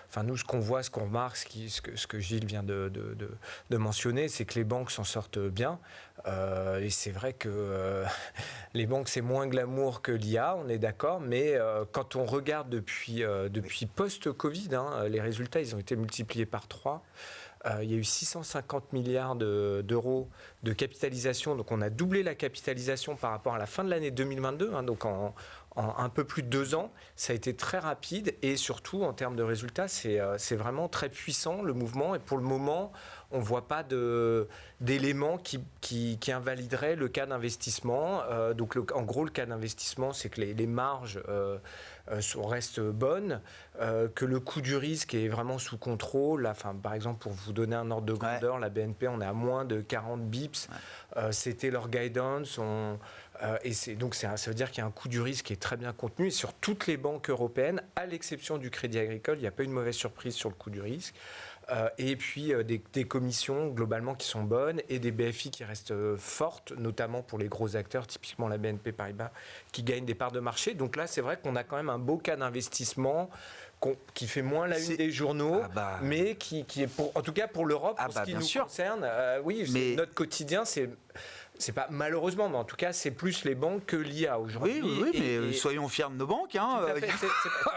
enfin nous, ce qu'on voit, ce qu'on remarque, ce que Gilles vient de mentionner, c'est que les banques s'en sortent bien. Et c'est vrai que les banques, c'est moins glamour que l'IA, on est d'accord, mais quand on regarde depuis post-Covid, les résultats, ils ont été multipliés par 3. Il y a eu 650 milliards d'euros de capitalisation, donc on a doublé la capitalisation par rapport à la fin de l'année 2022, donc en un peu plus de 2 ans. Ça a été très rapide et surtout en termes de résultats, c'est vraiment très puissant le mouvement, et pour le moment, on ne voit pas d'éléments qui invalideraient le cas d'investissement. Donc en gros, le cas d'investissement, c'est que les marges restent bonnes, que le coût du risque est vraiment sous contrôle. Là, par exemple, pour vous donner un ordre de grandeur, la BNP, on est à moins de 40 bips. C'était leur guidance. Donc ça veut dire qu'il y a un coût du risque qui est très bien contenu. Et sur toutes les banques européennes, à l'exception du Crédit Agricole, il n'y a pas eu de mauvaise surprise sur le coût du risque. Et puis des commissions globalement qui sont bonnes et des BFI qui restent fortes, notamment pour les gros acteurs, typiquement la BNP Paribas, qui gagnent des parts de marché. Donc là, c'est vrai qu'on a quand même un beau cas d'investissement qui fait moins la une des journaux, mais qui est, en tout cas pour l'Europe, pour ce qui nous concerne, oui, notre quotidien, c'est pas malheureusement, mais en tout cas, c'est plus les banques que l'IA aujourd'hui. Oui, mais soyons fiers de nos banques. Tout à fait,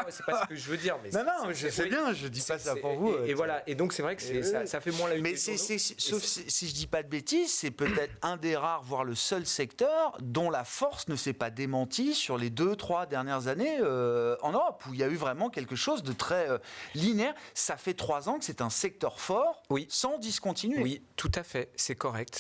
c'est pas ce que je veux dire. Mais non, je sais bien, je dis pas ça pour vous. Et voilà, et donc c'est vrai que ça fait moins la une. Mais sauf si je dis pas de bêtises, c'est peut-être un des rares, voire le seul secteur dont la force ne s'est pas démentie sur les 2-3 dernières années en Europe, où il y a eu vraiment quelque chose de très linéaire. Ça fait 3 ans que c'est un secteur fort, sans discontinuer. Oui, tout à fait, c'est correct.